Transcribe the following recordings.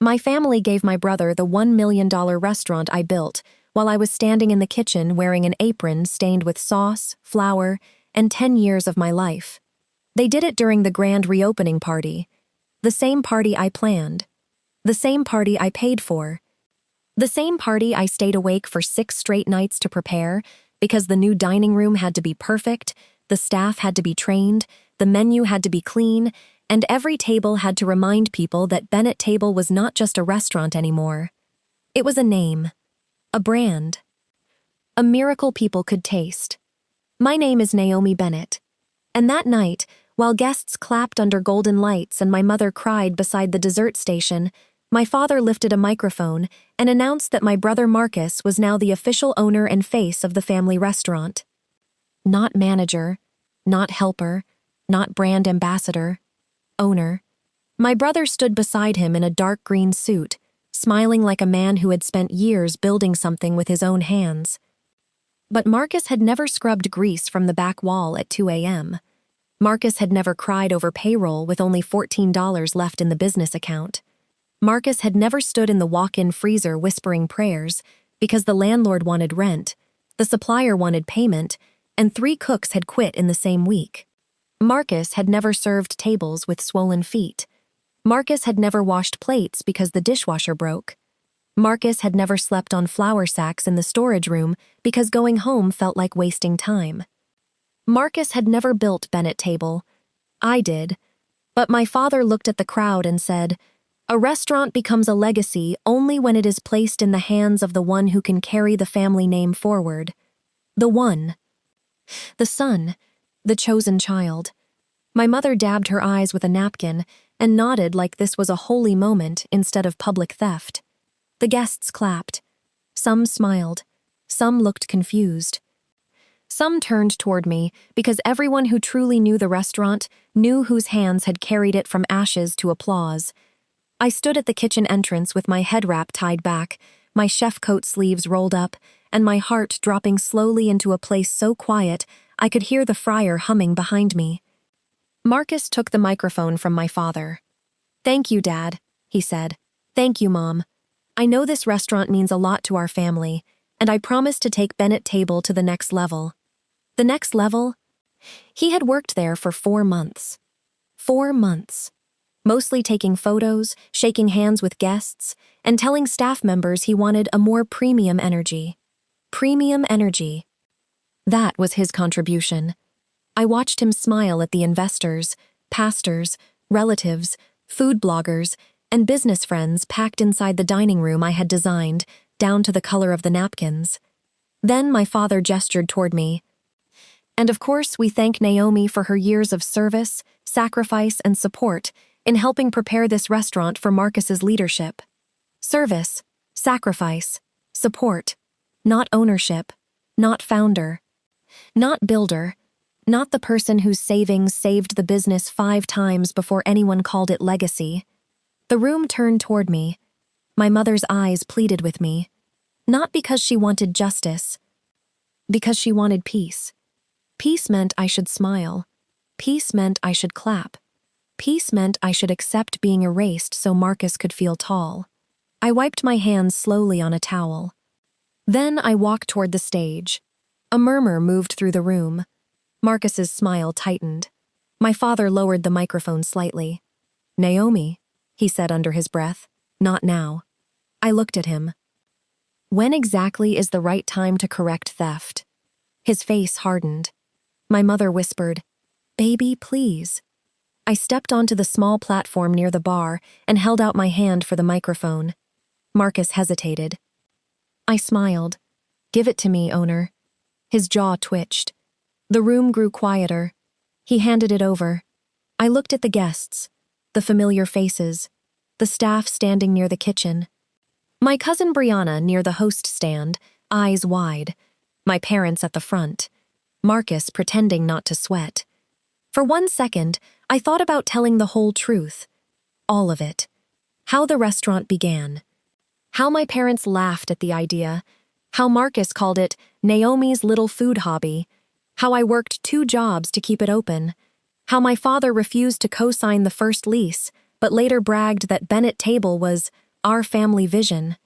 My family gave my brother the $1 million restaurant I built while I was standing in the kitchen wearing an apron stained with sauce, flour, and 10 years of my life. They did it during the grand reopening party, the same party I planned, the same party I paid for, the same party I stayed awake for 6 straight nights to prepare because the new dining room had to be perfect, the staff had to be trained, the menu had to be clean, and every table had to remind people that Bennett Table was not just a restaurant anymore. It was a name, a brand, a miracle people could taste. My name is Naomi Bennett. And that night, while guests clapped under golden lights and my mother cried beside the dessert station, my father lifted a microphone and announced that my brother Marcus was now the official owner and face of the family restaurant. Not manager, not helper, not brand ambassador, owner. My brother stood beside him in a dark green suit, smiling like a man who had spent years building something with his own hands. But Marcus had never scrubbed grease from the back wall at 2 a.m. Marcus had never cried over payroll with only $14 left in the business account. Marcus had never stood in the walk-in freezer whispering prayers because the landlord wanted rent, the supplier wanted payment, and 3 cooks had quit in the same week. Marcus had never served tables with swollen feet. Marcus had never washed plates because the dishwasher broke. Marcus had never slept on flour sacks in the storage room because going home felt like wasting time. Marcus had never built Bennett Table. I did. But my father looked at the crowd and said, "A restaurant becomes a legacy only when it is placed in the hands of the one who can carry the family name forward. The one. The son. The chosen child." My mother dabbed her eyes with a napkin and nodded like this was a holy moment instead of public theft. The guests clapped. Some smiled. Some looked confused. Some turned toward me because everyone who truly knew the restaurant knew whose hands had carried it from ashes to applause. I stood at the kitchen entrance with my head wrap tied back, my chef coat sleeves rolled up, and my heart dropping slowly into a place so quiet I could hear the fryer humming behind me. Marcus took the microphone from my father. "Thank you, Dad," he said. "Thank you, Mom. I know this restaurant means a lot to our family, and I promise to take Bennett Table to the next level." The next level? He had worked there for 4 months. 4 months. Mostly taking photos, shaking hands with guests, and telling staff members he wanted a more premium energy. Premium energy. That was his contribution. I watched him smile at the investors, pastors, relatives, food bloggers, and business friends packed inside the dining room I had designed, down to the color of the napkins. Then my father gestured toward me. "And of course, we thank Naomi for her years of service, sacrifice, and support in helping prepare this restaurant for Marcus's leadership. Service, sacrifice, support, not ownership, not founder, not builder, not the person whose savings saved the business 5 times before anyone called it legacy." The room turned toward me. My mother's eyes pleaded with me, not because she wanted justice, because she wanted peace. Peace meant I should smile. Peace meant I should clap. Peace meant I should accept being erased so Marcus could feel tall. I wiped my hands slowly on a towel. Then I walked toward the stage. A murmur moved through the room. Marcus's smile tightened. My father lowered the microphone slightly. "Naomi," he said under his breath, "not now." I looked at him. "When exactly is the right time to correct theft?" His face hardened. My mother whispered, "Baby, please." I stepped onto the small platform near the bar and held out my hand for the microphone. Marcus hesitated. I smiled. "Give it to me, owner." His jaw twitched. The room grew quieter. He handed it over. I looked at the guests, the familiar faces, the staff standing near the kitchen. My cousin Brianna near the host stand, eyes wide. My parents at the front. Marcus pretending not to sweat. For 1 second, I thought about telling the whole truth. All of it. How the restaurant began. How my parents laughed at the idea. How Marcus called it Naomi's little food hobby. How I worked 2 jobs to keep it open. How my father refused to co-sign the first lease, but later bragged that Bennett Table was Our family vision.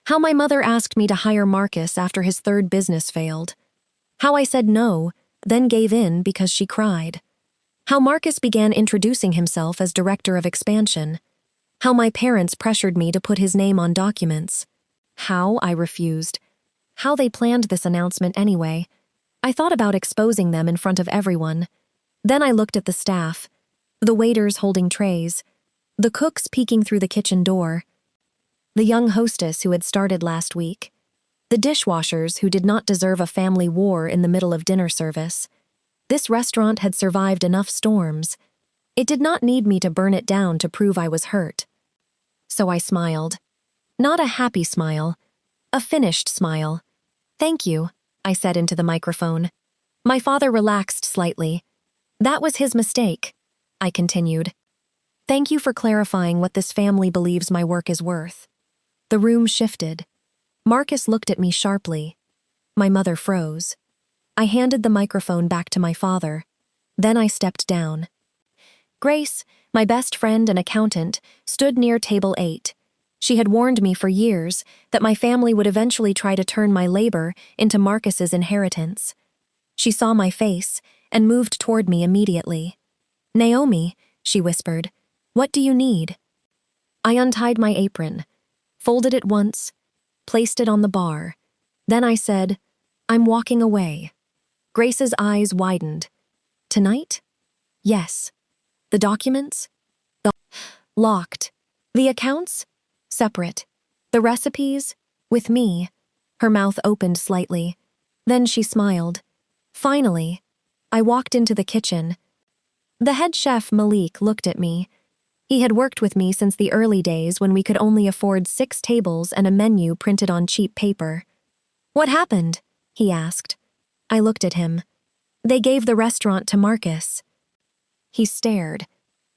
How my mother asked me to hire Marcus after his third business failed. How I said no, then gave in because she cried. How Marcus began introducing himself as director of expansion. How my parents pressured me to put his name on documents. How I refused. How they planned this announcement anyway. I thought about exposing them in front of everyone. Then I looked at the staff, the waiters holding trays, the cooks peeking through the kitchen door, the young hostess who had started last week, the dishwashers who did not deserve a family war in the middle of dinner service. This restaurant had survived enough storms. It did not need me to burn it down to prove I was hurt. So I smiled. Not a happy smile, a finished smile. "Thank you," I said into the microphone. My father relaxed slightly. "That was his mistake," I continued. "Thank you for clarifying what this family believes my work is worth." The room shifted. Marcus looked at me sharply. My mother froze. I handed the microphone back to my father. Then I stepped down. Grace, my best friend and accountant, stood near table 8. She had warned me for years that my family would eventually try to turn my labor into Marcus's inheritance. She saw my face and moved toward me immediately. "Naomi," she whispered, "what do you need?" I untied my apron, folded it once, placed it on the bar. Then I said, "I'm walking away." Grace's eyes widened. "Tonight?" "Yes." "The documents?" Locked. "The accounts?" "Separate." "The recipes?" "With me." Her mouth opened slightly. Then she smiled. Finally, I walked into the kitchen. The head chef, Malik, looked at me. He had worked with me since the early days when we could only afford 6 tables and a menu printed on cheap paper. "What happened?" he asked. I looked at him. "They gave the restaurant to Marcus." He stared,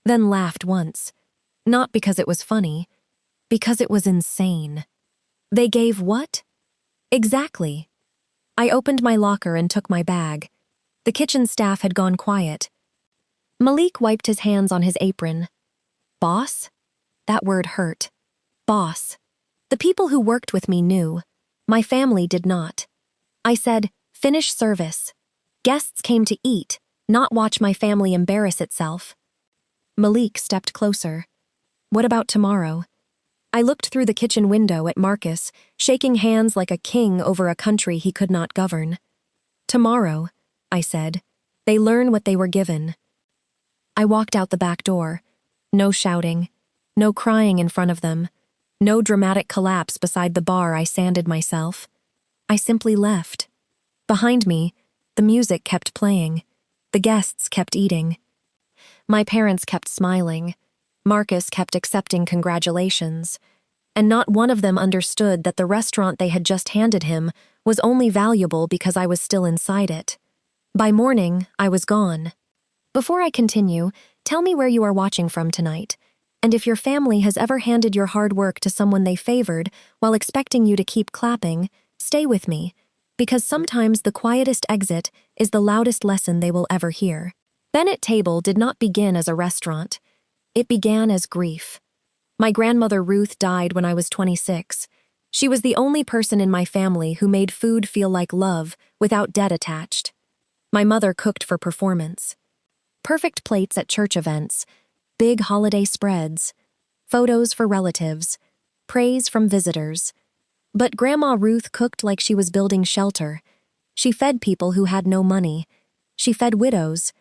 then laughed once. Not because it was funny, because it was insane. "They gave what?" "Exactly." I opened my locker and took my bag. The kitchen staff had gone quiet. Malik wiped his hands on his apron. "Boss?" That word hurt. Boss. The people who worked with me knew. My family did not. I said, "Finish service." Guests came to eat, not watch my family embarrass itself. Malik stepped closer. "What about tomorrow?" I looked through the kitchen window at Marcus, shaking hands like a king over a country he could not govern. "Tomorrow," I said, "they learn what they were given." I walked out the back door. No shouting, no crying in front of them, no dramatic collapse beside the bar I sanded myself. I simply left. Behind me, the music kept playing. The guests kept eating. My parents kept smiling. Marcus kept accepting congratulations. And not one of them understood that the restaurant they had just handed him was only valuable because I was still inside it. By morning, I was gone. Before I continue, tell me where you are watching from tonight, and if your family has ever handed your hard work to someone they favored while expecting you to keep clapping, stay with me, because sometimes the quietest exit is the loudest lesson they will ever hear. Bennett Table did not begin as a restaurant. It began as grief. My grandmother Ruth died when I was 26. She was the only person in my family who made food feel like love without debt attached. My mother cooked for performance. Perfect plates at church events, big holiday spreads, photos for relatives, praise from visitors. But Grandma Ruth cooked like she was building shelter. She fed people who had no money. She fed widows,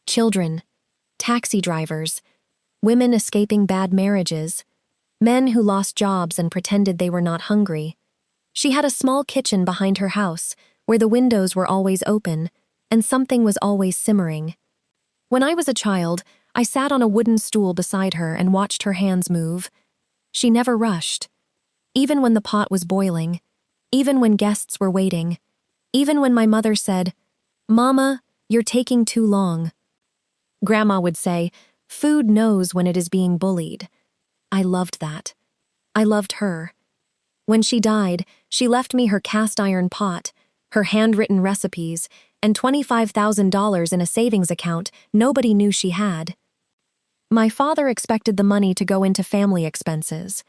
children, taxi drivers, women escaping bad marriages, men who lost jobs and pretended they were not hungry. She had a small kitchen behind her house where the windows were always open and something was always simmering. When I was a child, I sat on a wooden stool beside her and watched her hands move. She never rushed. Even when the pot was boiling, even when guests were waiting, even when my mother said, "Mama, you're taking too long." Grandma would say, "Food knows when it is being bullied." I loved that. I loved her. When she died, she left me her cast iron pot, her handwritten recipes, and $25,000 in a savings account nobody knew she had. My father expected the money to go into family expenses.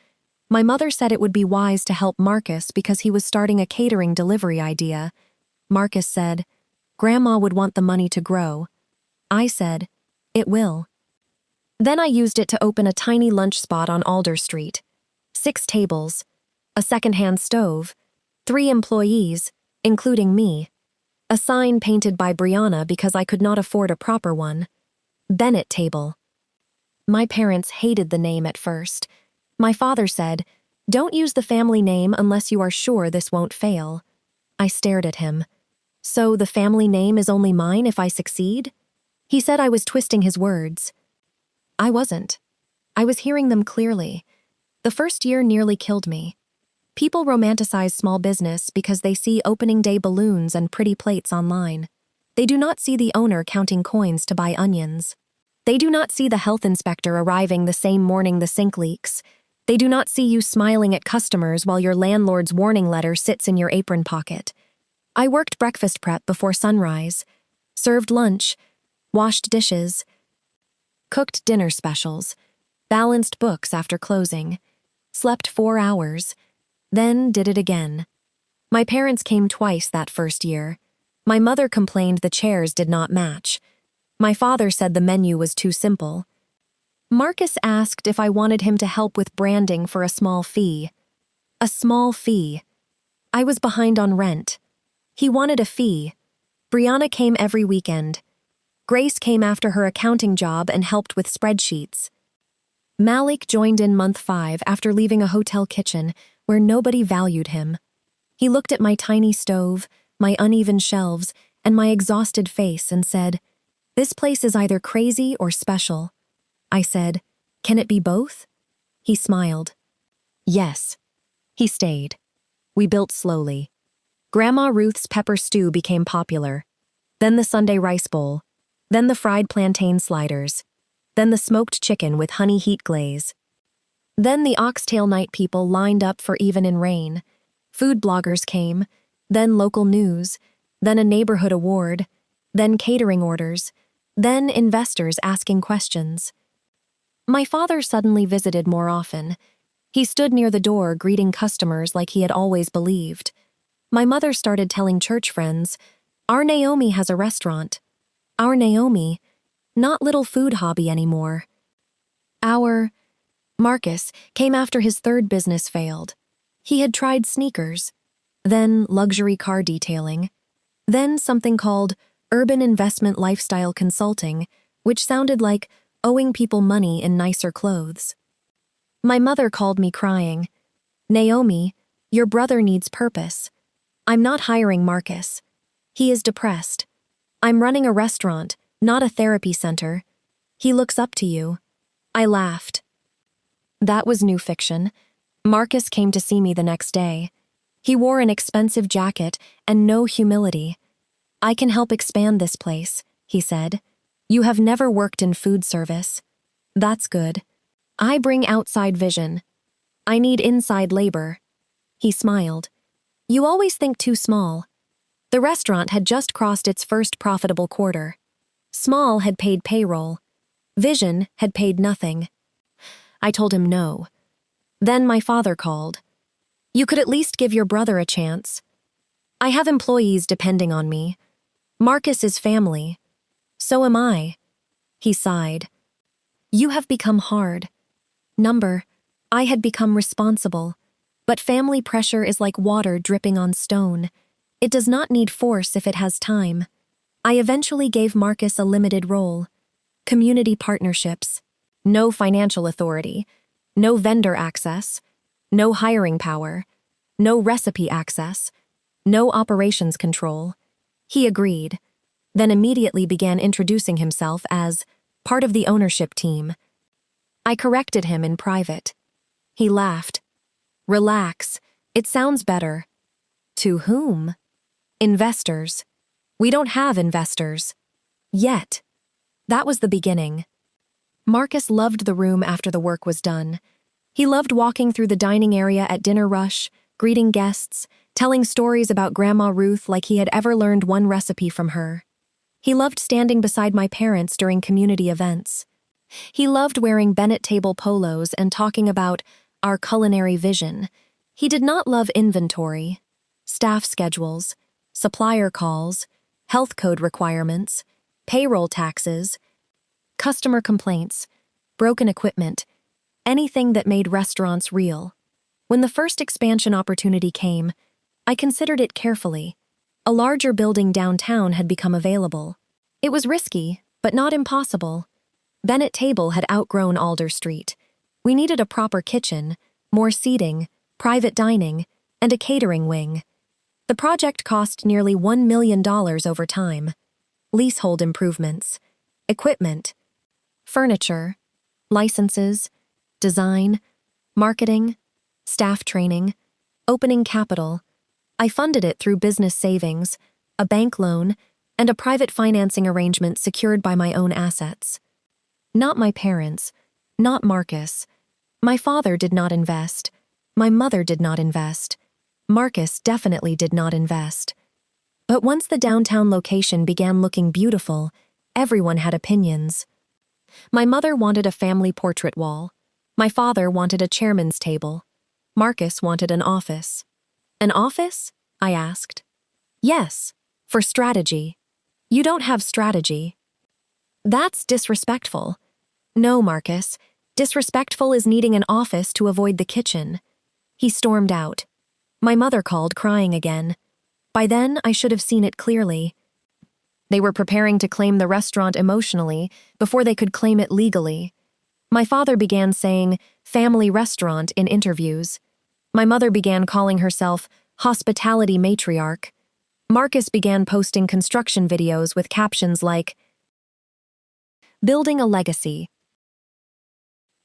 My mother said it would be wise to help Marcus because he was starting a catering delivery idea. Marcus said, Grandma would want the money to grow. I said, it will. Then I used it to open a tiny lunch spot on Alder Street. 6 tables, a second-hand stove, 3 employees, including me. A sign painted by Brianna because I could not afford a proper one. Bennett Table. My parents hated the name at first. My father said, don't use the family name unless you are sure this won't fail. I stared at him. So the family name is only mine if I succeed? He said I was twisting his words. I wasn't. I was hearing them clearly. The first year nearly killed me. People romanticize small business because they see opening day balloons and pretty plates online. They do not see the owner counting coins to buy onions. They do not see the health inspector arriving the same morning the sink leaks. They do not see you smiling at customers while your landlord's warning letter sits in your apron pocket. I worked breakfast prep before sunrise, served lunch, washed dishes, cooked dinner specials, balanced books after closing, slept 4 hours, then did it again. My parents came twice that first year. My mother complained the chairs did not match. My father said the menu was too simple. Marcus asked if I wanted him to help with branding for a small fee. A small fee. I was behind on rent. He wanted a fee. Brianna came every weekend. Grace came after her accounting job and helped with spreadsheets. Malik joined in month 5 after leaving a hotel kitchen where nobody valued him. He looked at my tiny stove, my uneven shelves, and my exhausted face and said, this place is either crazy or special. I said, can it be both? He smiled. Yes. He stayed. We built slowly. Grandma Ruth's pepper stew became popular. Then the Sunday rice bowl. Then the fried plantain sliders. Then the smoked chicken with honey heat glaze. Then the oxtail night people lined up for even in rain. Food bloggers came. Then local news. Then a neighborhood award. Then catering orders. Then investors asking questions. My father suddenly visited more often. He stood near the door greeting customers like he had always believed. My mother started telling church friends, our Naomi has a restaurant. Our Naomi, not little food hobby anymore. Our Marcus came after his 3rd business failed. He had tried sneakers, then luxury car detailing, then something called Urban Investment Lifestyle Consulting, which sounded like owing people money in nicer clothes. My mother called me crying, Naomi, your brother needs purpose. I'm not hiring Marcus. He is depressed. I'm running a restaurant, not a therapy center. He looks up to you. I laughed. That was new fiction. Marcus came to see me the next day. He wore an expensive jacket and no humility. I can help expand this place, he said. You have never worked in food service. That's good. I bring outside vision. I need inside labor. He smiled. You always think too small. The restaurant had just crossed its first profitable quarter. Small had paid payroll. Vision had paid nothing. I told him no. Then my father called. You could at least give your brother a chance. I have employees depending on me. Marcus is family. So am I. He sighed. You have become hard. I had become responsible. But family pressure is like water dripping on stone. It does not need force if it has time. I eventually gave Marcus a limited role. Community partnerships. No financial authority. No vendor access. No hiring power. No recipe access. No operations control. He agreed. Then immediately began introducing himself as part of the ownership team. I corrected him in private. He laughed. Relax, it sounds better. To whom? Investors. We don't have investors. Yet. That was the beginning. Marcus loved the room after the work was done. He loved walking through the dining area at dinner rush, greeting guests, telling stories about Grandma Ruth like he had ever learned one recipe from her. He loved standing beside my parents during community events. He loved wearing Bennett table polos and talking about our culinary vision. He did not love inventory, staff schedules, supplier calls, health code requirements, payroll taxes, customer complaints, broken equipment, anything that made restaurants real. When the first expansion opportunity came, I considered it carefully. A larger building downtown had become available. It was risky, but not impossible. Bennett Table had outgrown Alder Street. We needed a proper kitchen, more seating, private dining, and a catering wing. The project cost nearly $1 million over time. Leasehold improvements, equipment, furniture, licenses, design, marketing, staff training, opening capital. I funded it through business savings, a bank loan, and a private financing arrangement secured by my own assets. Not my parents, not Marcus. My father did not invest. My mother did not invest. Marcus definitely did not invest. But once the downtown location began looking beautiful, everyone had opinions. My mother wanted a family portrait wall. My father wanted a chairman's table. Marcus wanted an office. An office? I asked. Yes, for strategy. You don't have strategy. That's disrespectful. No, Marcus. Disrespectful is needing an office to avoid the kitchen. He stormed out. My mother called, crying again. By then, I should have seen it clearly. They were preparing to claim the restaurant emotionally before they could claim it legally. My father began saying, family restaurant in interviews. My mother began calling herself hospitality matriarch. Marcus began posting construction videos with captions like, building a legacy.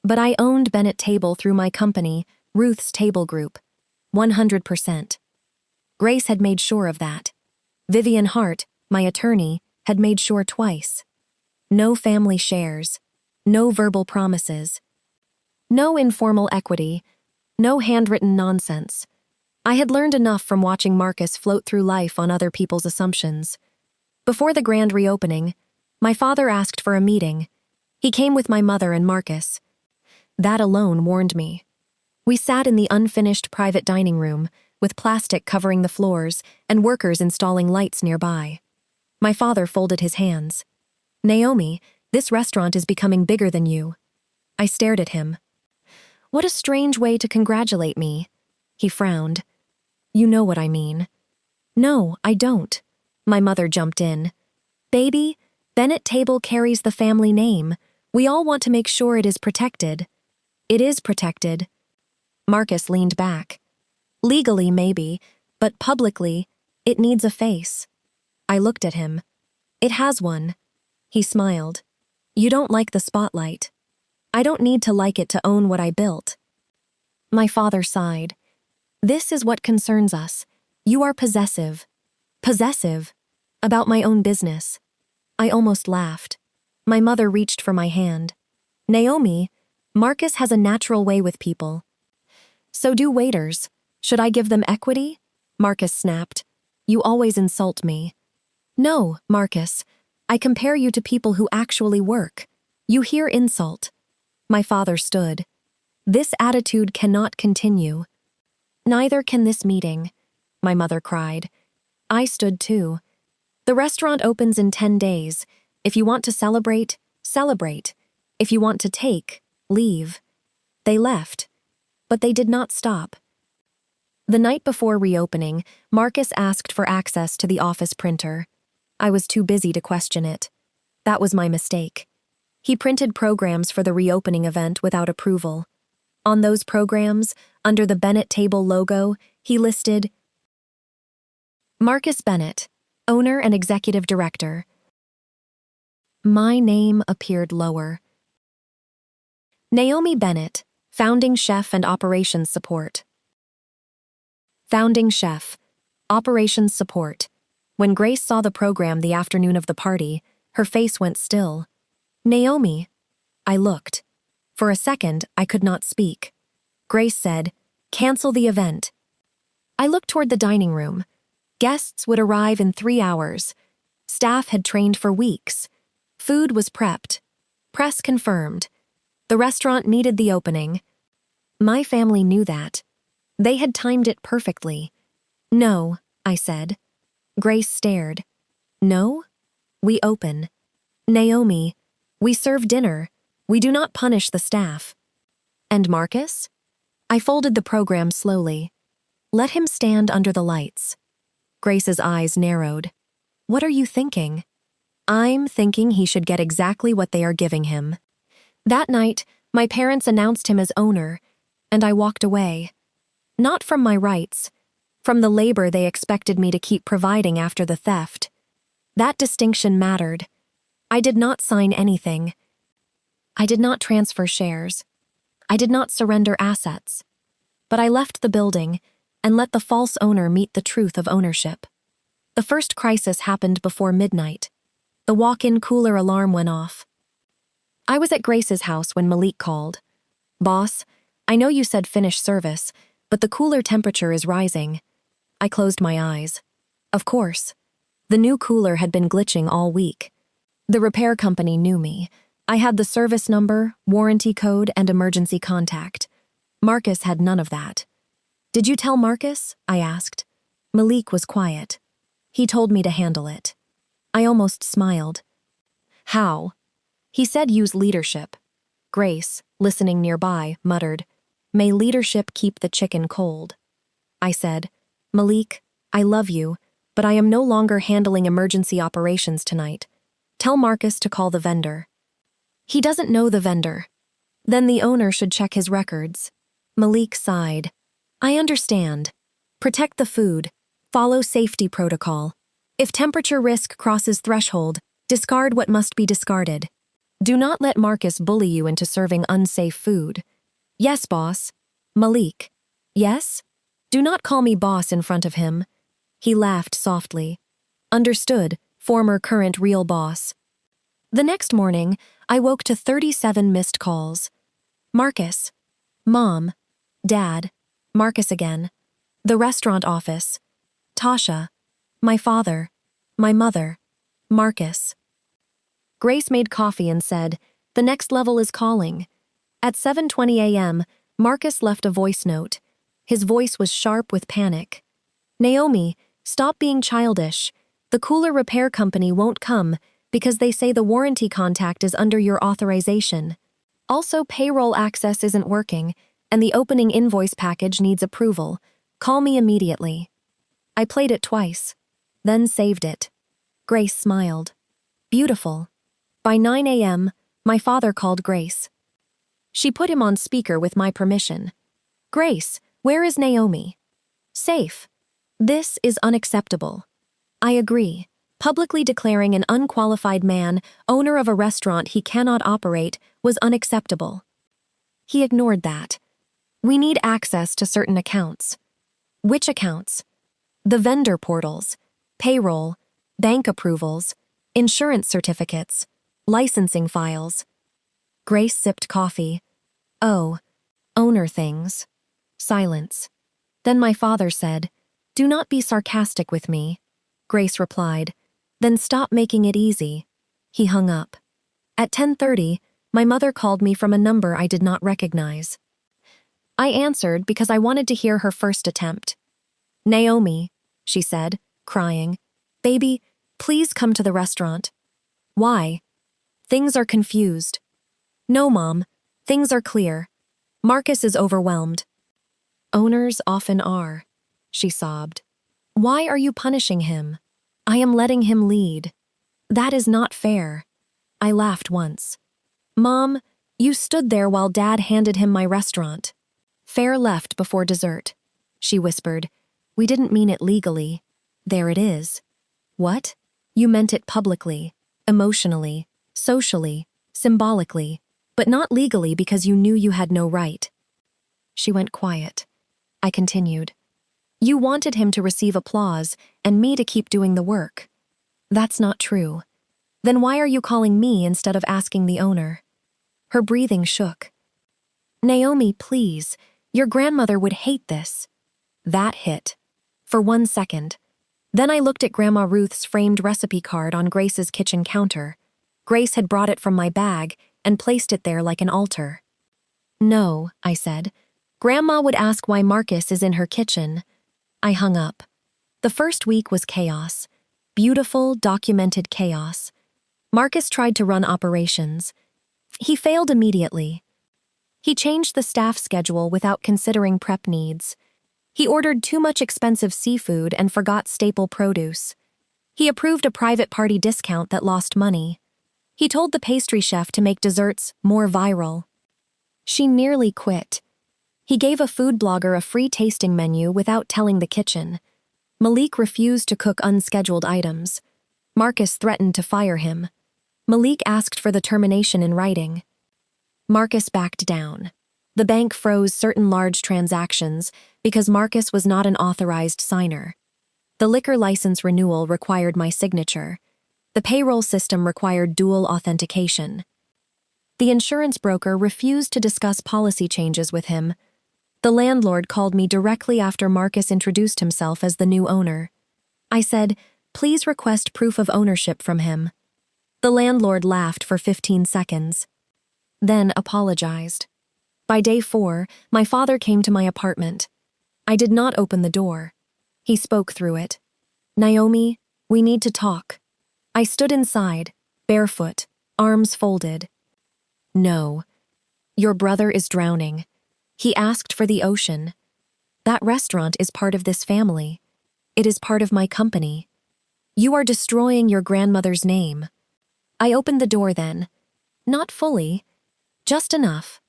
But I owned Bennett Table through my company, Ruth's Table Group. 100%. Grace had made sure of that. Vivian Hart, my attorney, had made sure twice. No family shares. No verbal promises. No informal equity. No handwritten nonsense. I had learned enough from watching Marcus float through life on other people's assumptions. Before the grand reopening, my father asked for a meeting. He came with my mother and Marcus. That alone warned me. We sat in the unfinished private dining room, with plastic covering the floors and workers installing lights nearby. My father folded his hands. Naomi, this restaurant is becoming bigger than you. I stared at him. What a strange way to congratulate me. He frowned. You know what I mean. No, I don't. My mother jumped in. Baby, Bennett Table carries the family name. We all want to make sure it is protected. It is protected. Marcus leaned back. Legally, maybe, but publicly, it needs a face. I looked at him. It has one. He smiled. You don't like the spotlight. I don't need to like it to own what I built. My father sighed. This is what concerns us. You are possessive. Possessive. About my own business. I almost laughed. My mother reached for my hand. Naomi, Marcus has a natural way with people. So do waiters. Should I give them equity? Marcus snapped. You always insult me. No, Marcus. I compare you to people who actually work. You hear insult. My father stood. This attitude cannot continue. Neither can this meeting, my mother cried. I stood too. The restaurant opens in 10 days. If you want to celebrate, celebrate. If you want to take, leave. They left. But they did not stop. The night before reopening, Marcus asked for access to the office printer. I was too busy to question it. That was my mistake. He printed programs for the reopening event without approval. On those programs, under the Bennett Table logo, he listed Marcus Bennett, owner and executive director. My name appeared lower. Naomi Bennett, founding chef and operations support. Founding chef, operations support. When Grace saw the program the afternoon of the party, her face went still. Naomi. I looked. For a second, I could not speak. Grace said, cancel the event. I looked toward the dining room. Guests would arrive in 3 hours. Staff had trained for weeks. Food was prepped. Press confirmed. The restaurant needed the opening. My family knew that. They had timed it perfectly. No, I said. Grace stared. No? We open. Naomi, we serve dinner. We do not punish the staff. And Marcus? I folded the program slowly. Let him stand under the lights. Grace's eyes narrowed. What are you thinking? I'm thinking he should get exactly what they are giving him. That night, my parents announced him as owner, and I walked away. Not from my rights, from the labor they expected me to keep providing after the theft. That distinction mattered. I did not sign anything. I did not transfer shares. I did not surrender assets. But I left the building and let the false owner meet the truth of ownership. The first crisis happened before midnight. The walk-in cooler alarm went off. I was at Grace's house when Malik called. Boss, I know you said finish service, but the cooler temperature is rising. I closed my eyes. Of course. The new cooler had been glitching all week. The repair company knew me. I had the service number, warranty code, and emergency contact. Marcus had none of that. Did you tell Marcus? I asked. Malik was quiet. He told me to handle it. I almost smiled. How? He said use leadership. Grace, listening nearby, muttered, May leadership keep the chicken cold. I said, Malik, I love you, but I am no longer handling emergency operations tonight. Tell Marcus to call the vendor. He doesn't know the vendor. Then the owner should check his records. Malik sighed. I understand. Protect the food. Follow safety protocol. If temperature risk crosses threshold, discard what must be discarded. Do not let Marcus bully you into serving unsafe food. Yes, boss. Malik. Yes? Do not call me boss in front of him. He laughed softly. Understood, former current real boss. The next morning, I woke to 37 missed calls. Marcus. Mom. Dad. Marcus again. The restaurant office. Tasha. My father. My mother. Marcus. Grace made coffee and said, The next level is calling. At 7:20 a.m., Marcus left a voice note. His voice was sharp with panic. Naomi, stop being childish. The cooler repair company won't come because they say the warranty contact is under your authorization. Also, payroll access isn't working, and the opening invoice package needs approval. Call me immediately. I played it twice, then saved it. Grace smiled. Beautiful. By 9 a.m., my father called Grace. She put him on speaker with my permission. Grace, where is Naomi? Safe. This is unacceptable. I agree. Publicly declaring an unqualified man owner of a restaurant he cannot operate was unacceptable. He ignored that. We need access to certain accounts. Which accounts? The vendor portals, payroll, bank approvals, insurance certificates, licensing files. Grace sipped coffee. Oh, owner things. Silence. Then my father said, Do not be sarcastic with me. Grace replied, Then stop making it easy. He hung up. At 10:30, my mother called me from a number I did not recognize. I answered because I wanted to hear her first attempt. Naomi, she said, crying. Baby, please come to the restaurant. Why? Things are confused. No, Mom. Things are clear. Marcus is overwhelmed. Owners often are, she sobbed. Why are you punishing him? I am letting him lead. That is not fair. I laughed once. Mom, you stood there while Dad handed him my restaurant. Fare left before dessert, she whispered. We didn't mean it legally. There it is. What? You meant it publicly, emotionally, socially, symbolically, but not legally because you knew you had no right. She went quiet. I continued. You wanted him to receive applause and me to keep doing the work. That's not true. Then why are you calling me instead of asking the owner? Her breathing shook. Naomi, please. Your grandmother would hate this. That hit. For 1 second. Then I looked at Grandma Ruth's framed recipe card on Grace's kitchen counter. Grace had brought it from my bag and placed it there like an altar. No, I said. Grandma would ask why Marcus is in her kitchen. I hung up. The first week was chaos. Beautiful, documented chaos. Marcus tried to run operations. He failed immediately. He changed the staff schedule without considering prep needs. He ordered too much expensive seafood and forgot staple produce. He approved a private party discount that lost money. He told the pastry chef to make desserts more viral. She nearly quit. He gave a food blogger a free tasting menu without telling the kitchen. Malik refused to cook unscheduled items. Marcus threatened to fire him. Malik asked for the termination in writing. Marcus backed down. The bank froze certain large transactions because Marcus was not an authorized signer. The liquor license renewal required my signature. The payroll system required dual authentication. The insurance broker refused to discuss policy changes with him. The landlord called me directly after Marcus introduced himself as the new owner. I said, "Please request proof of ownership from him." The landlord laughed for 15 seconds, then apologized. By day 4, my father came to my apartment. I did not open the door. He spoke through it. "Naomi, we need to talk." I stood inside, barefoot, arms folded. "No. Your brother is drowning. He asked for the ocean. That restaurant is part of this family. It is part of my company. You are destroying your grandmother's name." I opened the door then. Not fully. Just enough.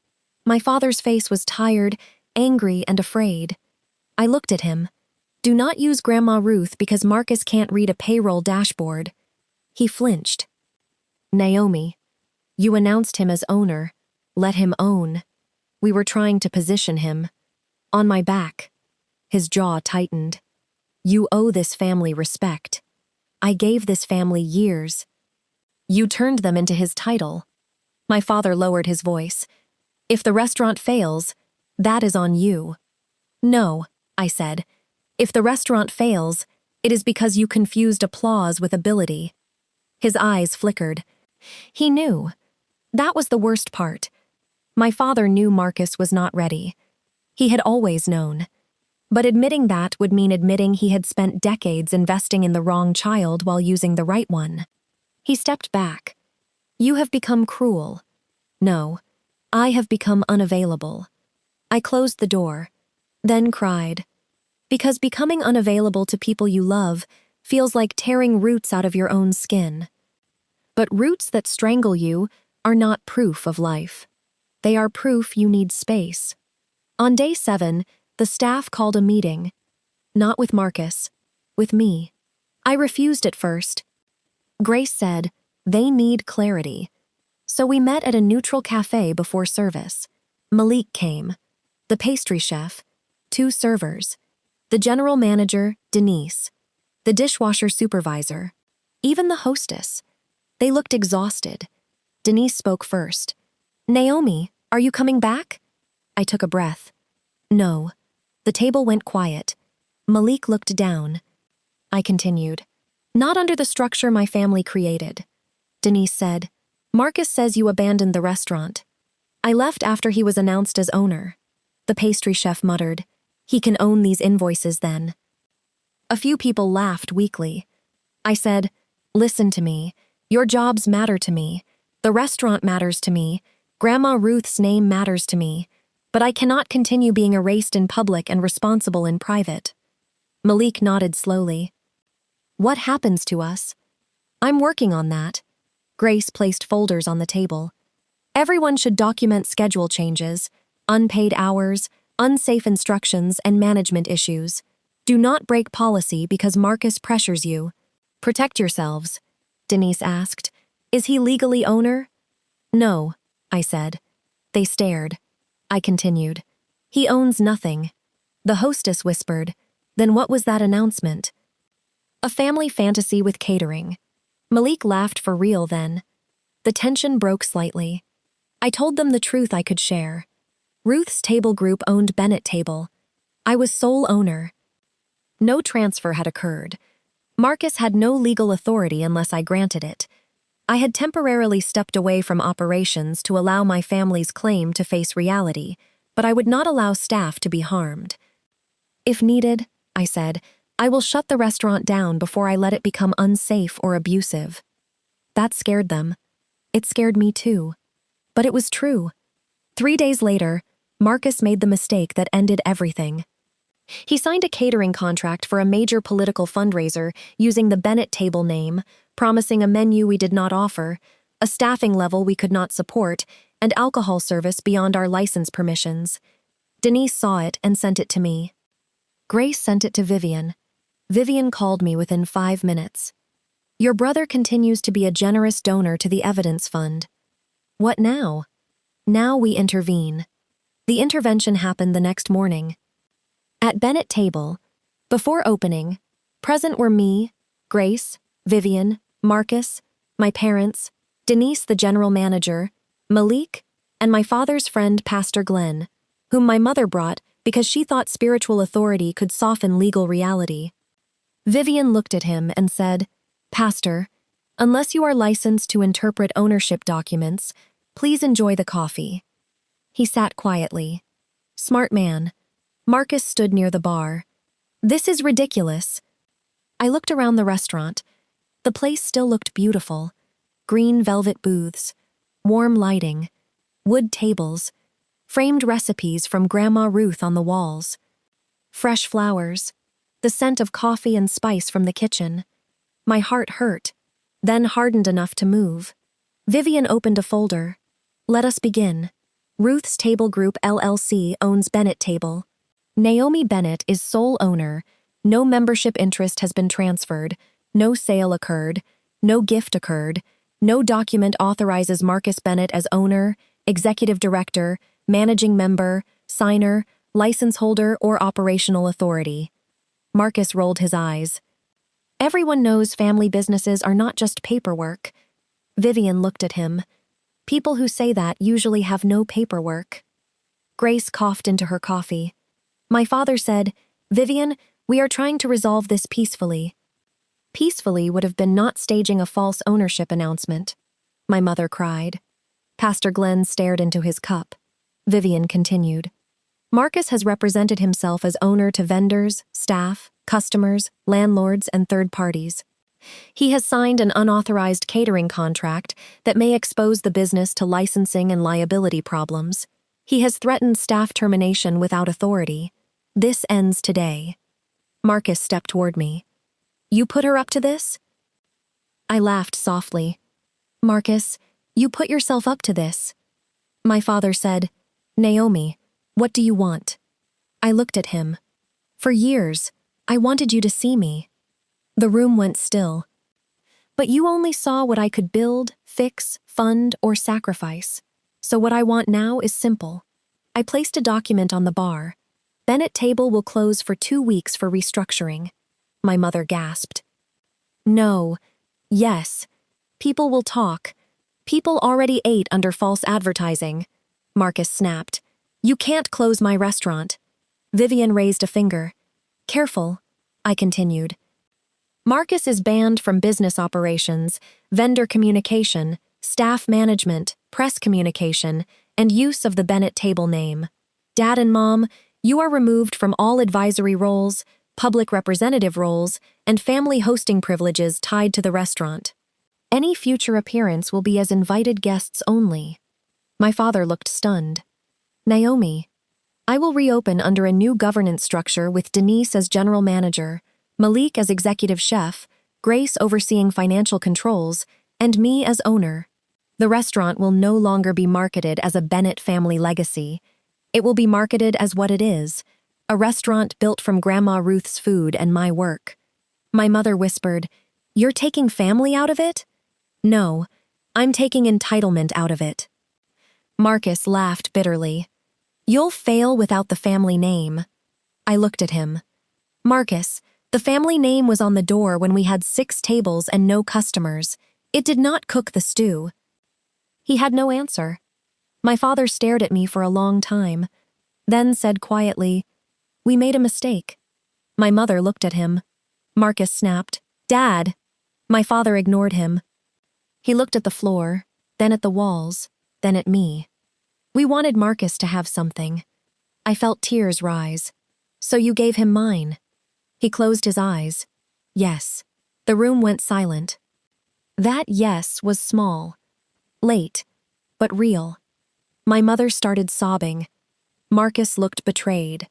My father's face was tired, angry, and afraid. I looked at him. "Do not use Grandma Ruth because Marcus can't read a payroll dashboard." He flinched. "Naomi, you announced him as owner. Let him own. We were trying to position him. On my back." His jaw tightened. "You owe this family respect. I gave this family years. You turned them into his title." My father lowered his voice. "If the restaurant fails, that is on you." "No," I said. "If the restaurant fails, it is because you confused applause with ability." His eyes flickered. He knew. That was the worst part. My father knew Marcus was not ready. He had always known. But admitting that would mean admitting he had spent decades investing in the wrong child while using the right one. He stepped back. "You have become cruel." "No, I have become unavailable." I closed the door, then cried. Because becoming unavailable to people you love feels like tearing roots out of your own skin. But roots that strangle you are not proof of life. They are proof you need space. On day 7, the staff called a meeting. Not with Marcus, with me. I refused at first. Grace said, "They need clarity." So we met at a neutral cafe before service. Malik came. The pastry chef. 2 servers. The general manager, Denise. The dishwasher supervisor. Even the hostess. They looked exhausted. Denise spoke first. "Naomi, are you coming back?" I took a breath. "No." The table went quiet. Malik looked down. I continued. "Not under the structure my family created." Denise said, "Marcus says you abandoned the restaurant." I left after he was announced as owner. The pastry chef muttered, "He can own these invoices then." A few people laughed weakly. I said, "Listen to me. Your jobs matter to me. The restaurant matters to me. Grandma Ruth's name matters to me. But I cannot continue being erased in public and responsible in private." Malik nodded slowly. "What happens to us?" "I'm working on that." Grace placed folders on the table. "Everyone should document schedule changes, unpaid hours, unsafe instructions, and management issues. Do not break policy because Marcus pressures you. Protect yourselves." Denise asked, "Is he legally owner?" "No," I said. They stared. I continued. "He owns nothing." The hostess whispered, "Then what was that announcement?" "A family fantasy with catering." Malik laughed for real then. The tension broke slightly. I told them the truth I could share. Ruth's table group owned Bennett Table. I was sole owner. No transfer had occurred. Marcus had no legal authority unless I granted it. I had temporarily stepped away from operations to allow my family's claim to face reality, but I would not allow staff to be harmed. If needed, I said, I will shut the restaurant down before I let it become unsafe or abusive. That scared them. It scared me too. But it was true. 3 days later, Marcus made the mistake that ended everything. He signed a catering contract for a major political fundraiser using the Bennett table name, promising a menu we did not offer, a staffing level we could not support, and alcohol service beyond our license permissions. Denise saw it and sent it to me. Grace sent it to Vivian. Vivian called me within 5 minutes. Your brother continues to be a generous donor to the evidence fund. What now? Now we intervene. The intervention happened the next morning. At Bennett table, before opening, present were me, Grace, Vivian, Marcus, my parents, Denise the general manager, Malik, and my father's friend Pastor Glenn, whom my mother brought because she thought spiritual authority could soften legal reality. Vivian looked at him and said, Pastor, unless you are licensed to interpret ownership documents, please enjoy the coffee. He sat quietly. Smart man. Marcus stood near the bar. This is ridiculous. I looked around the restaurant. The place still looked beautiful. Green velvet booths, warm lighting, wood tables, framed recipes from Grandma Ruth on the walls, fresh flowers, the scent of coffee and spice from the kitchen. My heart hurt, then hardened enough to move. Vivian opened a folder. Let us begin. Ruth's Table Group LLC owns Bennett Table. Naomi Bennett is sole owner. No membership interest has been transferred. No sale occurred. No gift occurred. No document authorizes Marcus Bennett as owner, executive director, managing member, signer, license holder, or operational authority. Marcus rolled his eyes. Everyone knows family businesses are not just paperwork. Vivian looked at him. People who say that usually have no paperwork. Grace coughed into her coffee. My father said, Vivian, we are trying to resolve this peacefully. Peacefully would have been not staging a false ownership announcement. My mother cried. Pastor Glenn stared into his cup. Vivian continued. Marcus has represented himself as owner to vendors, staff, customers, landlords, and third parties. He has signed an unauthorized catering contract that may expose the business to licensing and liability problems. He has threatened staff termination without authority. This ends today. Marcus stepped toward me. You put her up to this? I laughed softly. Marcus, you put yourself up to this. My father said, Naomi, what do you want? I looked at him. For years, I wanted you to see me. The room went still. But you only saw what I could build, fix, fund, or sacrifice. So what I want now is simple. I placed a document on the bar. Bennett Table will close for 2 weeks for restructuring. My mother gasped. No. Yes. People will talk. People already ate under false advertising. Marcus snapped. You can't close my restaurant. Vivian raised a finger. Careful, I continued. Marcus is banned from business operations, vendor communication, staff management, press communication, and use of the Bennett Table name. Dad and Mom, you are removed from all advisory roles, public representative roles, and family hosting privileges tied to the restaurant. Any future appearance will be as invited guests only. My father looked stunned. Naomi, I will reopen under a new governance structure with Denise as general manager, Malik as executive chef, Grace overseeing financial controls, and me as owner. The restaurant will no longer be marketed as a Bennett family legacy. It will be marketed as what it is, a restaurant built from Grandma Ruth's food and my work. My mother whispered, You're taking family out of it? No, I'm taking entitlement out of it. Marcus laughed bitterly. You'll fail without the family name. I looked at him. Marcus, the family name was on the door when we had 6 tables and no customers. It did not cook the stew. He had no answer. My father stared at me for a long time, then said quietly, We made a mistake. My mother looked at him. Marcus snapped, Dad! My father ignored him. He looked at the floor, then at the walls, then at me. We wanted Marcus to have something. I felt tears rise. So you gave him mine. He closed his eyes. Yes. The room went silent. That yes was small. Late. But real. My mother started sobbing. Marcus looked betrayed.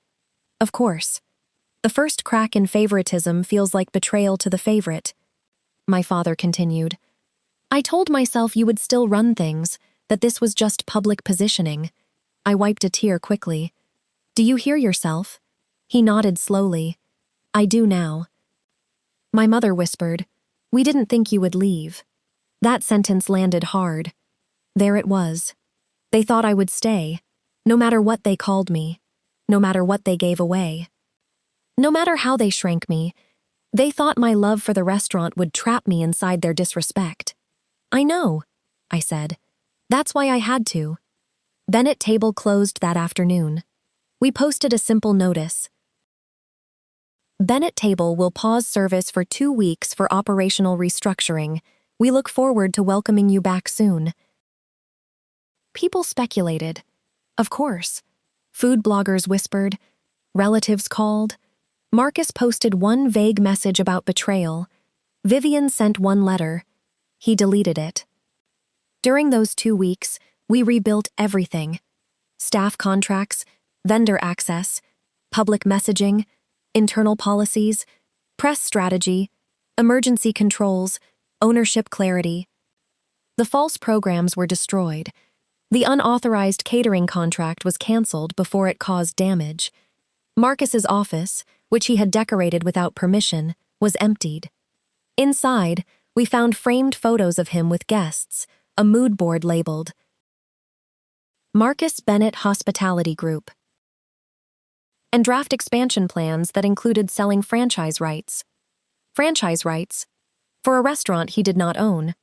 Of course. The first crack in favoritism feels like betrayal to the favorite. My father continued. I told myself you would still run things, that this was just public positioning. I wiped a tear quickly. Do you hear yourself? He nodded slowly. I do now. My mother whispered, we didn't think you would leave. That sentence landed hard. There it was. They thought I would stay, no matter what they called me, no matter what they gave away. No matter how they shrank me, they thought my love for the restaurant would trap me inside their disrespect. I know, I said. That's why I had to. Bennett table closed that afternoon. We posted a simple notice. Bennett table will pause service for 2 weeks for operational restructuring. We look forward to welcoming you back soon. People speculated. Of course. Food bloggers whispered. Relatives called. Marcus posted one vague message about betrayal. Vivian sent one letter. He deleted it. During those 2 weeks, we rebuilt everything. Staff contracts, vendor access, public messaging, internal policies, press strategy, emergency controls, ownership clarity. The false programs were destroyed. The unauthorized catering contract was canceled before it caused damage. Marcus's office, which he had decorated without permission, was emptied. Inside, we found framed photos of him with guests, a mood board labeled Marcus Bennett Hospitality Group, and draft expansion plans that included selling franchise rights. Franchise rights? For a restaurant he did not own.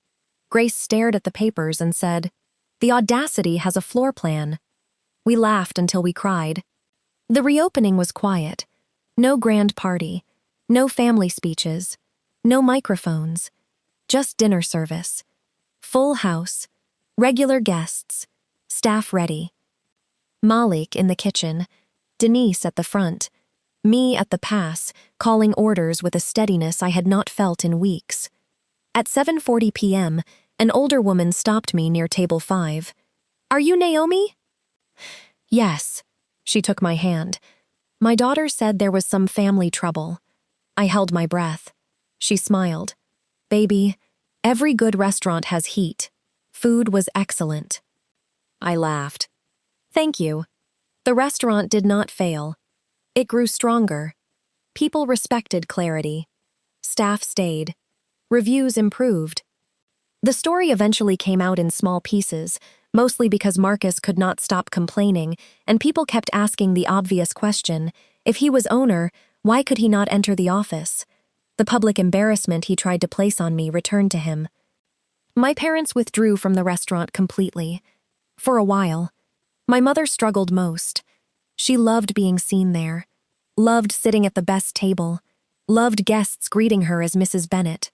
Grace stared at the papers and said, The audacity has a floor plan. We laughed until we cried. The reopening was quiet. No grand party. No family speeches. No microphones. Just dinner service. Full house. Regular guests. Staff ready. Malik in the kitchen. Denise at the front. Me at the pass, calling orders with a steadiness I had not felt in weeks. At 7:40 p.m., an older woman stopped me near table 5. Are you Naomi? Yes. She took my hand. My daughter said there was some family trouble. I held my breath. She smiled. Baby, every good restaurant has heat. Food was excellent. I laughed. Thank you. The restaurant did not fail. It grew stronger. People respected clarity. Staff stayed. Reviews improved. The story eventually came out in small pieces, mostly because Marcus could not stop complaining, and people kept asking the obvious question, if he was owner, why could he not enter the office? The public embarrassment he tried to place on me returned to him. My parents withdrew from the restaurant completely. For a while. My mother struggled most. She loved being seen there, loved sitting at the best table, loved guests greeting her as Mrs. Bennett.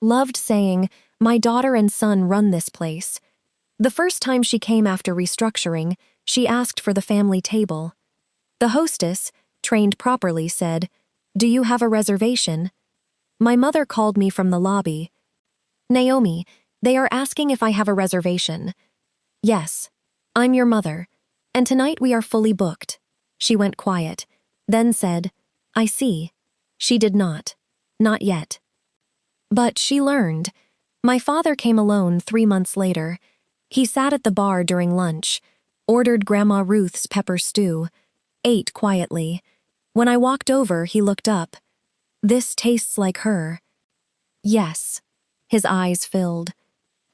Loved saying, my daughter and son run this place. The first time she came after restructuring, she asked for the family table. The hostess, trained properly, said, Do you have a reservation? My mother called me from the lobby. Naomi, they are asking if I have a reservation. Yes, I'm your mother, and tonight we are fully booked. She went quiet, then said, I see. She did not. Not yet. But she learned. My father came alone 3 months later. He sat at the bar during lunch, ordered Grandma Ruth's pepper stew, ate quietly. When I walked over, he looked up. This tastes like her. Yes. His eyes filled.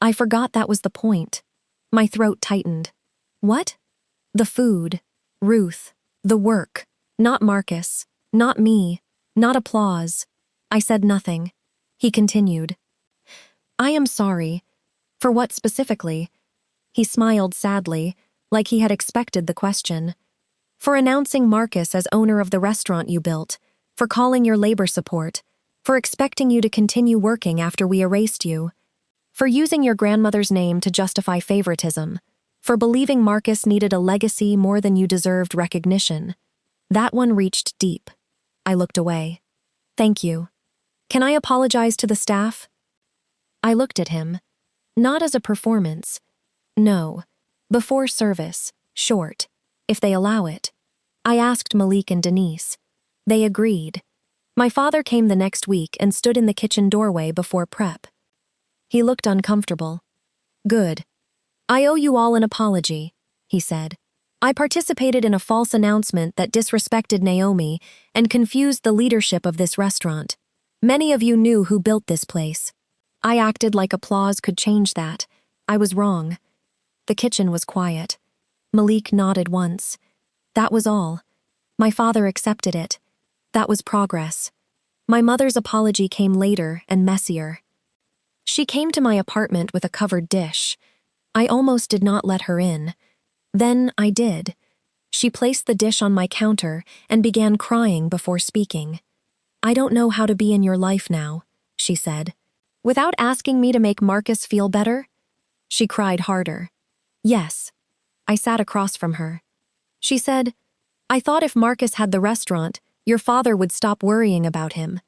I forgot that was the point. My throat tightened. What? The food. Ruth. The work. Not Marcus. Not me. Not applause. I said nothing. He continued. I am sorry. For what specifically? He smiled sadly, like he had expected the question. For announcing Marcus as owner of the restaurant you built, for calling your labor support, for expecting you to continue working after we erased you, for using your grandmother's name to justify favoritism. For believing Marcus needed a legacy more than you deserved recognition. That one reached deep. I looked away. Thank you. Can I apologize to the staff? I looked at him. Not as a performance. No. Before service. Short. If they allow it. I asked Malik and Denise. They agreed. My father came the next week and stood in the kitchen doorway before prep. He looked uncomfortable. Good. I owe you all an apology, he said. I participated in a false announcement that disrespected Naomi and confused the leadership of this restaurant. Many of you knew who built this place. I acted like applause could change that. I was wrong. The kitchen was quiet. Malik nodded once. That was all. My father accepted it. That was progress. My mother's apology came later and messier. She came to my apartment with a covered dish. I almost did not let her in. Then I did. She placed the dish on my counter and began crying before speaking. I don't know how to be in your life now, she said. Without asking me to make Marcus feel better? She cried harder. Yes. I sat across from her. She said, I thought if Marcus had the restaurant, your father would stop worrying about him.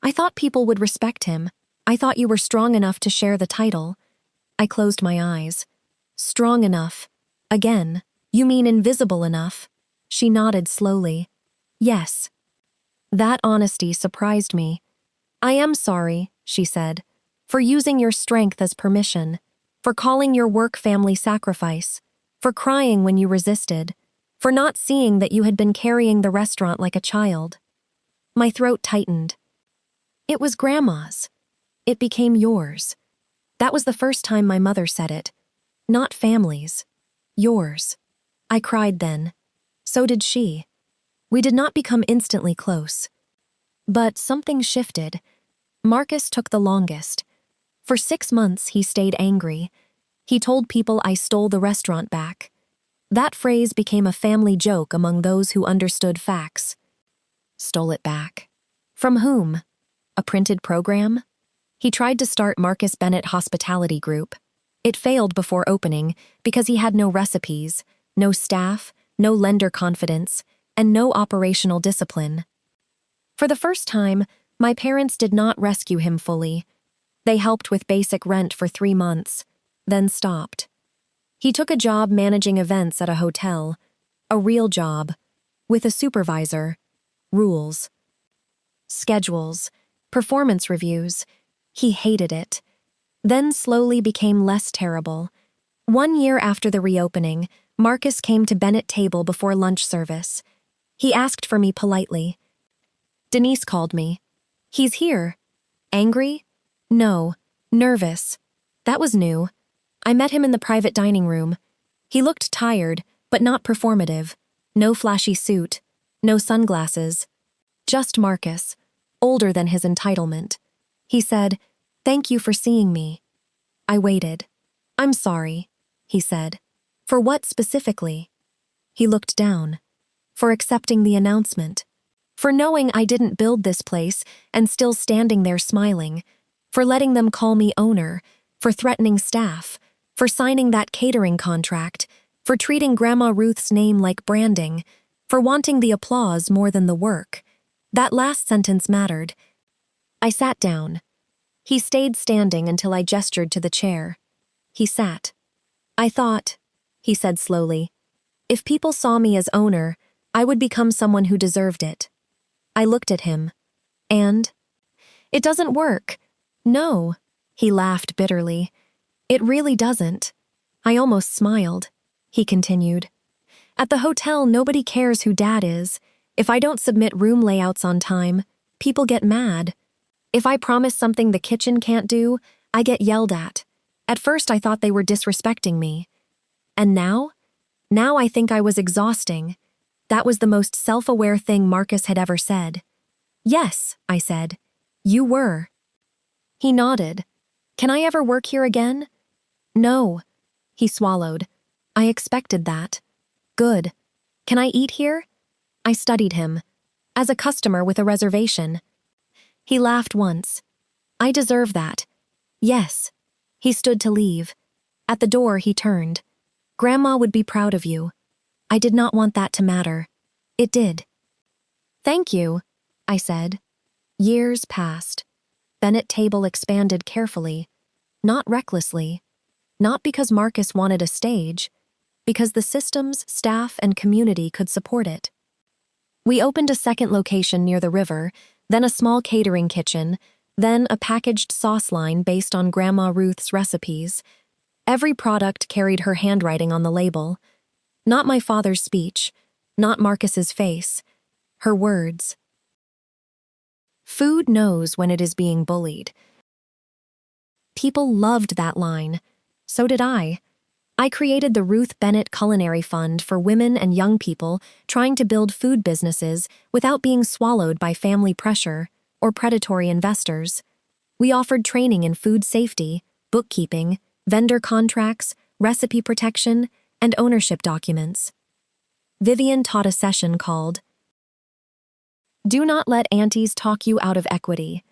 I thought people would respect him. I thought you were strong enough to share the title. I closed my eyes. Strong enough. Again. You mean invisible enough? She nodded slowly. Yes. That honesty surprised me. I am sorry, she said, for using your strength as permission, for calling your work family sacrifice, for crying when you resisted, for not seeing that you had been carrying the restaurant like a child. My throat tightened. It was Grandma's. It became yours. That was the first time my mother said it. Not family's. Yours. I cried then. So did she. We did not become instantly close. But something shifted. Marcus took the longest. For 6 months he stayed angry. He told people I stole the restaurant back. That phrase became a family joke among those who understood facts. Stole it back. From whom? A printed program? He tried to start Marcus Bennett Hospitality Group. It failed before opening because he had no recipes, no staff, no lender confidence, and no operational discipline. For the first time, my parents did not rescue him fully. They helped with basic rent for 3 months, then stopped. He took a job managing events at a hotel, a real job, with a supervisor, rules, schedules, performance reviews. He hated it. Then slowly became less terrible. 1 year after the reopening, Marcus came to Bennett table before lunch service. He asked for me politely. Denise called me. He's here. Angry? No. Nervous. That was new. I met him in the private dining room. He looked tired, but not performative. No flashy suit. No sunglasses. Just Marcus, older than his entitlement. He said, "Thank you for seeing me." I waited. "I'm sorry," he said. "For what specifically?" He looked down. For accepting the announcement. For knowing I didn't build this place and still standing there smiling. For letting them call me owner. For threatening staff. For signing that catering contract. For treating Grandma Ruth's name like branding. For wanting the applause more than the work. That last sentence mattered. I sat down. He stayed standing until I gestured to the chair. He sat. "I thought," he said slowly, "if people saw me as owner, I would become someone who deserved it." I looked at him. "And? It doesn't work." "No," he laughed bitterly. "It really doesn't." I almost smiled. He continued. "At the hotel, nobody cares who Dad is. If I don't submit room layouts on time, people get mad. If I promise something the kitchen can't do, I get yelled at. At first I thought they were disrespecting me. And now? Now I think I was exhausting. That was the most self-aware thing Marcus had ever said. "Yes," I said. "You were." He nodded. "Can I ever work here again?" "No." He swallowed. "I expected that." "Good. Can I eat here?" I studied him. "As a customer with a reservation." He laughed once. "I deserve that." "Yes." He stood to leave. At the door he turned. Grandma would be proud of you. I did not want that to matter. It did. Thank you, I said. Years passed. Bennett's table expanded carefully, not recklessly, not because Marcus wanted a stage, because the systems, staff, and community could support it. We opened a second location near the river, then a small catering kitchen, then a packaged sauce line based on Grandma Ruth's recipes. Every product carried her handwriting on the label. Not my father's speech, not Marcus's face, her words. Food knows when it is being bullied. People loved that line. So did I. I created the Ruth Bennett Culinary Fund for women and young people trying to build food businesses without being swallowed by family pressure or predatory investors. We offered training in food safety, bookkeeping, vendor contracts, recipe protection, and ownership documents. Vivian taught a session called "Do Not Let Aunties Talk You Out of Equity."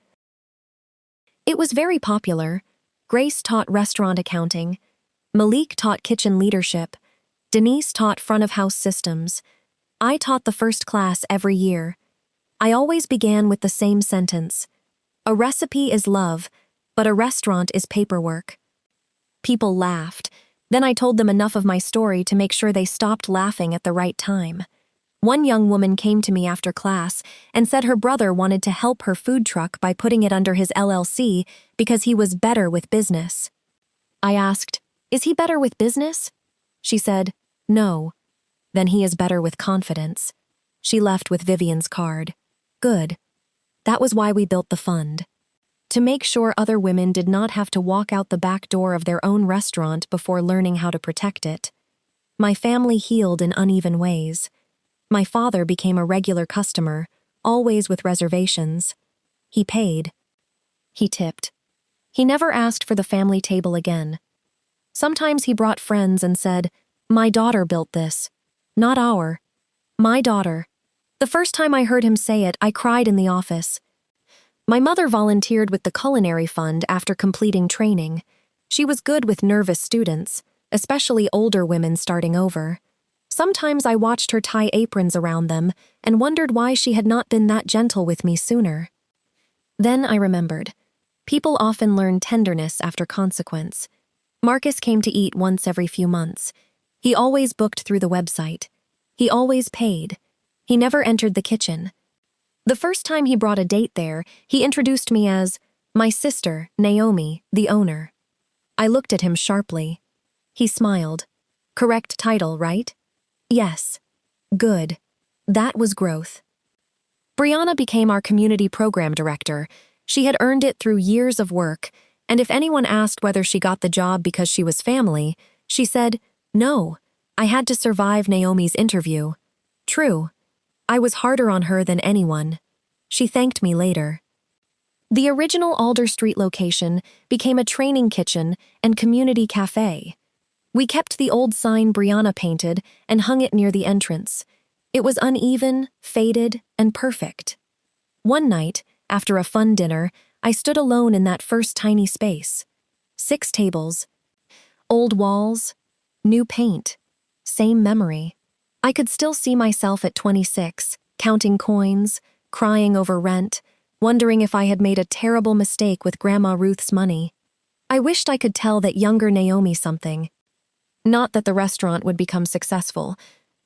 It was very popular. Grace taught restaurant accounting. Malik taught kitchen leadership. Denise taught front-of-house systems. I taught the first class every year. I always began with the same sentence. A recipe is love, but a restaurant is paperwork. People laughed. Then I told them enough of my story to make sure they stopped laughing at the right time. One young woman came to me after class and said her brother wanted to help her food truck by putting it under his LLC because he was better with business. I asked, "Is he better with business?" She said, "No." "Then he is better with confidence." She left with Vivian's card. Good. That was why we built the fund. To make sure other women did not have to walk out the back door of their own restaurant before learning how to protect it. My family healed in uneven ways. My father became a regular customer, always with reservations. He paid. He tipped. He never asked for the family table again. Sometimes he brought friends and said, "My daughter built this." Not our. My daughter. The first time I heard him say it, I cried in the office. My mother volunteered with the Culinary Fund after completing training. She was good with nervous students, especially older women starting over. Sometimes I watched her tie aprons around them and wondered why she had not been that gentle with me sooner. Then I remembered. People often learn tenderness after consequence. Marcus came to eat once every few months. He always booked through the website. He always paid. He never entered the kitchen. The first time he brought a date there, he introduced me as my sister, Naomi, the owner. I looked at him sharply. He smiled. Correct title, right? Yes. Good. That was growth. Brianna became our community program director. She had earned it through years of work, and if anyone asked whether she got the job because she was family, she said, "No, I had to survive Naomi's interview." True. I was harder on her than anyone. She thanked me later. The original Alder Street location became a training kitchen and community cafe. We kept the old sign Brianna painted and hung it near the entrance. It was uneven, faded, and perfect. One night, after a fun dinner, I stood alone in that first tiny space. 6 tables, old walls, new paint, same memory. I could still see myself at 26, counting coins, crying over rent, wondering if I had made a terrible mistake with Grandma Ruth's money. I wished I could tell that younger Naomi something. Not that the restaurant would become successful,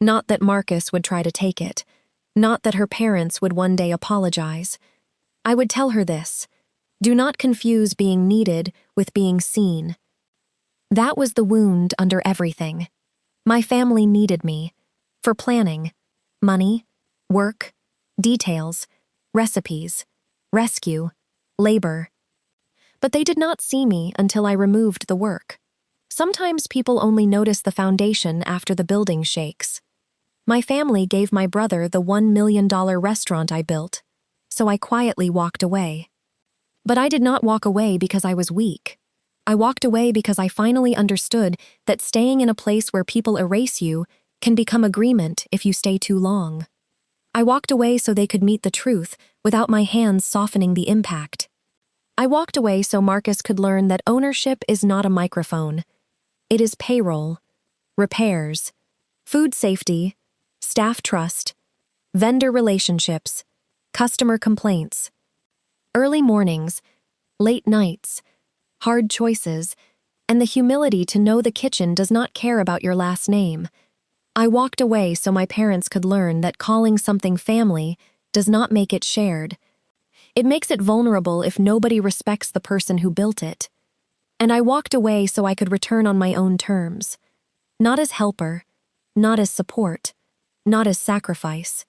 not that Marcus would try to take it, not that her parents would one day apologize. I would tell her this: do not confuse being needed with being seen. That was the wound under everything. My family needed me. For planning, money, work, details, recipes, rescue, labor. But they did not see me until I removed the work. Sometimes people only notice the foundation after the building shakes. My family gave my brother the $1 million restaurant I built, so I quietly walked away. But I did not walk away because I was weak. I walked away because I finally understood that staying in a place where people erase you can become agreement if you stay too long. I walked away so they could meet the truth without my hands softening the impact. I walked away so Marcus could learn that ownership is not a microphone. It is payroll, repairs, food safety, staff trust, vendor relationships, customer complaints, early mornings, late nights, hard choices, and the humility to know the kitchen does not care about your last name. I walked away so my parents could learn that calling something family does not make it shared. It makes it vulnerable if nobody respects the person who built it. And I walked away so I could return on my own terms. Not as helper, not as support, not as sacrifice,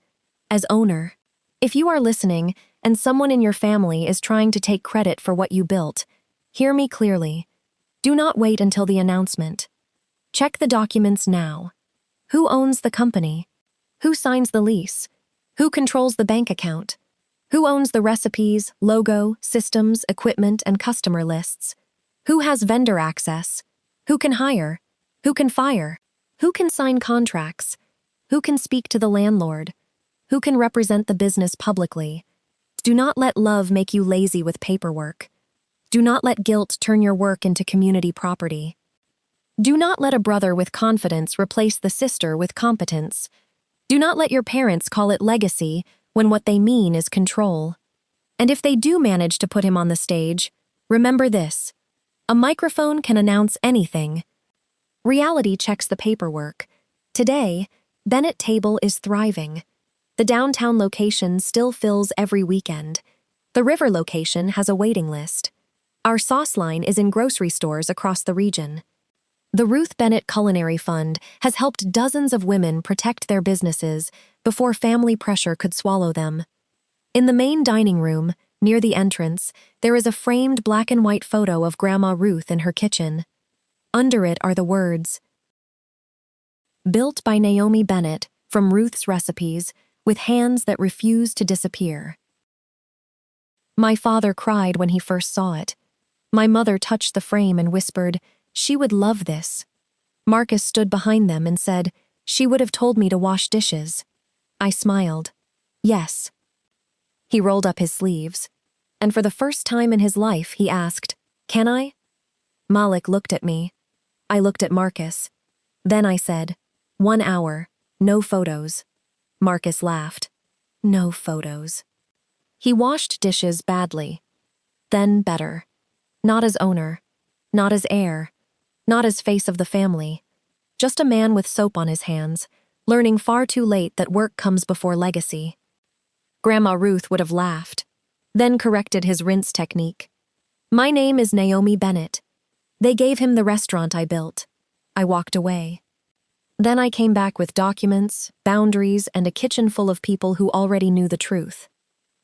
as owner. If you are listening and someone in your family is trying to take credit for what you built, hear me clearly. Do not wait until the announcement. Check the documents now. Who owns the company? Who signs the lease? Who controls the bank account? Who owns the recipes, logo, systems, equipment, and customer lists? Who has vendor access? Who can hire? Who can fire? Who can sign contracts? Who can speak to the landlord? Who can represent the business publicly? Do not let love make you lazy with paperwork. Do not let guilt turn your work into community property. Do not let a brother with confidence replace the sister with competence. Do not let your parents call it legacy when what they mean is control. And if they do manage to put him on the stage, remember this: a microphone can announce anything. Reality checks the paperwork. Today, Bennett Table is thriving. The downtown location still fills every weekend. The river location has a waiting list. Our sauce line is in grocery stores across the region. The Ruth Bennett Culinary Fund has helped dozens of women protect their businesses before family pressure could swallow them. In the main dining room, near the entrance, there is a framed black and white photo of Grandma Ruth in her kitchen. Under it are the words, "Built by Naomi Bennett from Ruth's Recipes, with hands that refuse to disappear." My father cried when he first saw it. My mother touched the frame and whispered, "She would love this." Marcus stood behind them and said, "She would have told me to wash dishes." I smiled. "Yes." He rolled up his sleeves, and for the first time in his life he asked, "Can I?" Malik looked at me. I looked at Marcus. Then I said, "1 hour, no photos." Marcus laughed. "No photos." He washed dishes badly, then better. Not as owner, not as heir, not as face of the family. Just a man with soap on his hands, learning far too late that work comes before legacy. Grandma Ruth would have laughed, then corrected his rinse technique. "My name is Naomi Bennett. They gave him the restaurant I built." I walked away. Then I came back with documents, boundaries, and a kitchen full of people who already knew the truth.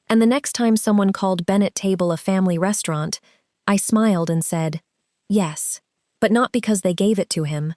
And the next time someone called Bennett Table a family restaurant, I smiled and said, "Yes, but not because they gave it to him,